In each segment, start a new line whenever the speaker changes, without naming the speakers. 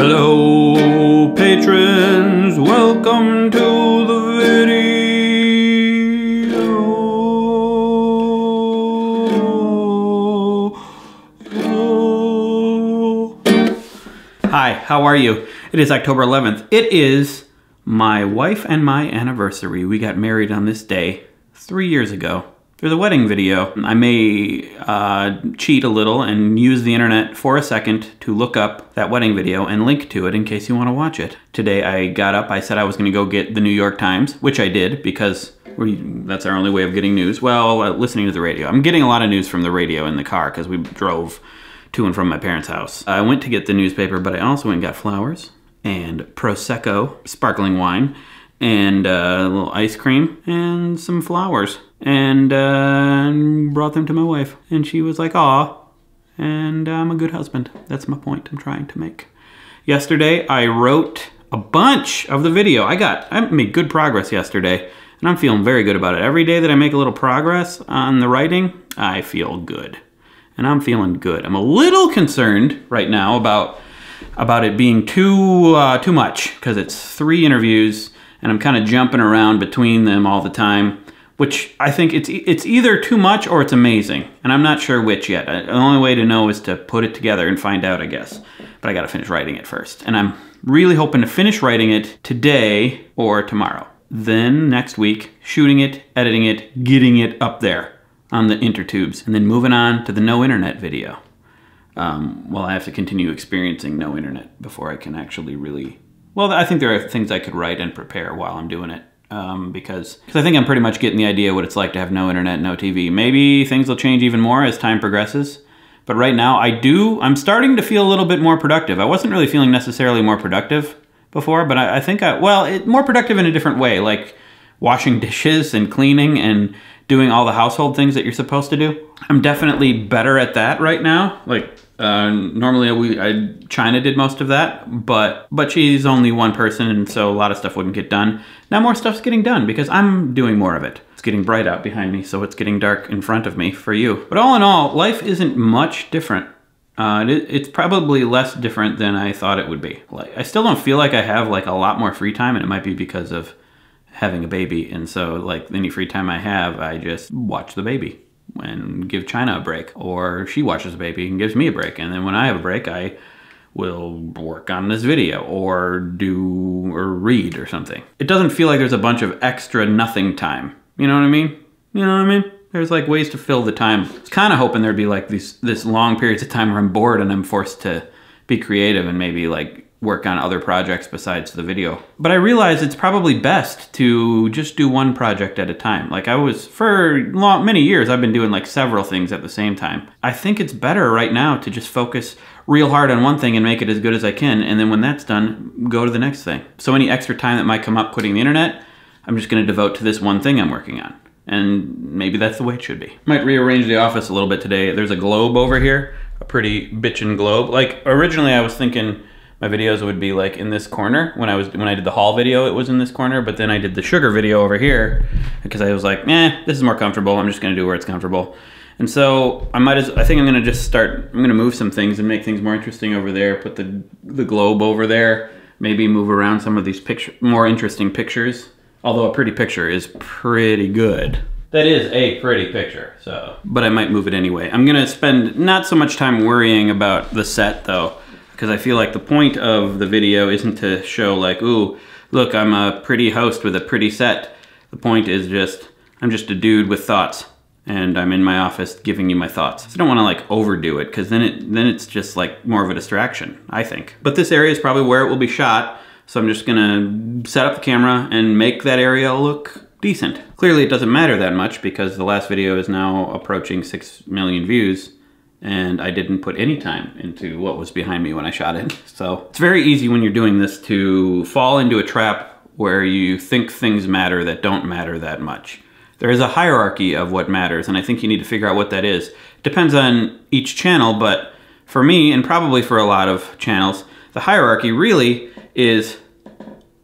Hello, patrons, welcome to the video. Hi, how are you? It is October 11th. It is my wife and my anniversary. We got married on this day 3 years ago. For the wedding video, I may cheat a little and use the internet for a second to look up that wedding video and link to it in case you want to watch it. Today I got up, I said I was going to go get the New York Times, which I did because that's our only way of getting news. Well, listening to the radio. I'm getting a lot of news from the radio in the car because we drove to and from my parents' house. I went to get the newspaper, but I also went and got flowers and Prosecco, sparkling wine, and a little ice cream and some flowers. And brought them to my wife. And she was like, aw. And I'm a good husband. That's my point I'm trying to make. Yesterday, I wrote a bunch of the video. I made good progress yesterday. And I'm feeling very good about it. Every day that I make a little progress on the writing, I feel good. And I'm feeling good. I'm a little concerned right now about it being too much. Because it's 3 interviews. And I'm kind of jumping around between them all the time. Which I think it's either too much or it's amazing. And I'm not sure which yet. The only way to know is to put it together and find out, I guess. But I gotta finish writing it first. And I'm really hoping to finish writing it today or tomorrow. Then next week, shooting it, editing it, getting it up there on the intertubes. And then moving on to the no internet video. Well, I have to continue experiencing no internet before I can actually really... Well, I think there are things I could write and prepare while I'm doing it. Because I think I'm pretty much getting the idea what it's like to have no internet, no TV. Maybe things will change even more as time progresses. But right now, I'm starting to feel a little bit more productive. I wasn't really feeling necessarily more productive before, but I think more productive in a different way, like washing dishes and cleaning and doing all the household things that you're supposed to do. I'm definitely better at that right now. Like, normally China did most of that, but she's only one person, and so a lot of stuff wouldn't get done. Now more stuff's getting done because I'm doing more of it. It's getting bright out behind me, so it's getting dark in front of me for you. But all in all, life isn't much different. It's probably less different than I thought it would be. Like, I still don't feel like I have like a lot more free time, and it might be because of having a baby. And so like any free time I have, I just watch the baby and give China a break, or she watches the baby and gives me a break. And then when I have a break, I will work on this video or read or something. It doesn't feel like there's a bunch of extra nothing time. You know what I mean? You know what I mean? There's like ways to fill the time. I was kind of hoping there'd be like this long periods of time where I'm bored and I'm forced to be creative and maybe like work on other projects besides the video. But I realize it's probably best to just do one project at a time. Like for many years, I've been doing like several things at the same time. I think it's better right now to just focus real hard on one thing and make it as good as I can. And then when that's done, go to the next thing. So any extra time that might come up quitting the internet, I'm just gonna devote to this one thing I'm working on. And maybe that's the way it should be. Might rearrange the office a little bit today. There's a globe over here, a pretty bitchin' globe. Like originally I was thinking, my videos would be like in this corner. When I did the haul video, it was in this corner, but then I did the sugar video over here because I was like, this is more comfortable. I'm just gonna do where it's comfortable. And so I think I'm gonna move some things and make things more interesting over there, put the globe over there, maybe move around some of these more interesting pictures. Although a pretty picture is pretty good. That is a pretty picture, so. But I might move it anyway. I'm gonna spend not so much time worrying about the set though, because I feel like the point of the video isn't to show like, ooh, look, I'm a pretty host with a pretty set. The point is I'm just a dude with thoughts, and I'm in my office giving you my thoughts. So I don't want to like overdo it, because then it's just like more of a distraction, I think. But this area is probably where it will be shot, so I'm just gonna set up the camera and make that area look decent. Clearly it doesn't matter that much because the last video is now approaching 6 million views. And I didn't put any time into what was behind me when I shot it. So it's very easy when you're doing this to fall into a trap where you think things matter that don't matter that much. There is a hierarchy of what matters, and I think you need to figure out what that is. It depends on each channel, but for me, and probably for a lot of channels, the hierarchy really is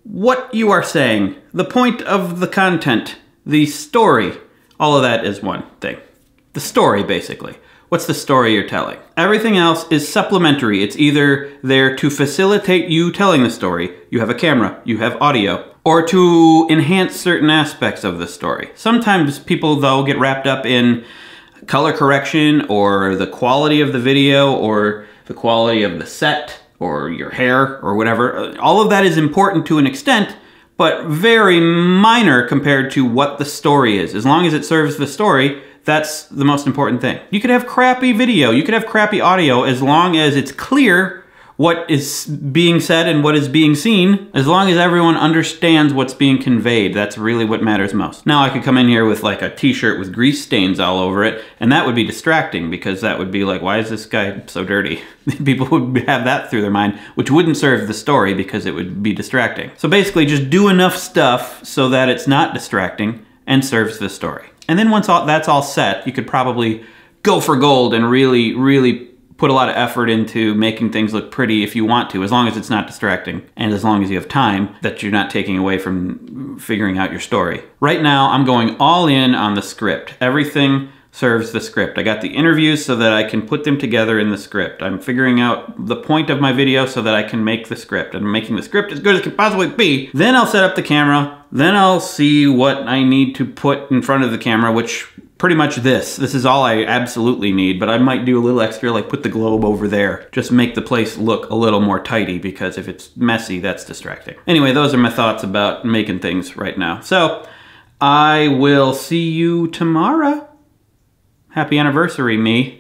what you are saying, the point of the content, the story. All of that is one thing. The story, basically. What's the story you're telling? Everything else is supplementary. It's either there to facilitate you telling the story, you have a camera, you have audio, or to enhance certain aspects of the story. Sometimes people, though, get wrapped up in color correction or the quality of the video or the quality of the set or your hair or whatever. All of that is important to an extent, but very minor compared to what the story is. As long as it serves the story, that's the most important thing. You could have crappy video, you could have crappy audio, as long as it's clear what is being said and what is being seen, as long as everyone understands what's being conveyed. That's really what matters most. Now I could come in here with like a t-shirt with grease stains all over it, and that would be distracting, because that would be like, why is this guy so dirty? People would have that through their mind, which wouldn't serve the story because it would be distracting. So basically just do enough stuff so that it's not distracting and serves the story. And then once that's all set, you could probably go for gold and really, really put a lot of effort into making things look pretty if you want to, as long as it's not distracting and as long as you have time that you're not taking away from figuring out your story. Right now, I'm going all in on the script. Everything serves the script. I got the interviews so that I can put them together in the script. I'm figuring out the point of my video so that I can make the script. I'm making the script as good as it can possibly be. Then I'll set up the camera. Then I'll see what I need to put in front of the camera, which pretty much this is all I absolutely need, but I might do a little extra, like put the globe over there. Just make the place look a little more tidy, because if it's messy, that's distracting. Anyway, those are my thoughts about making things right now. So I will see you tomorrow. Happy anniversary, me.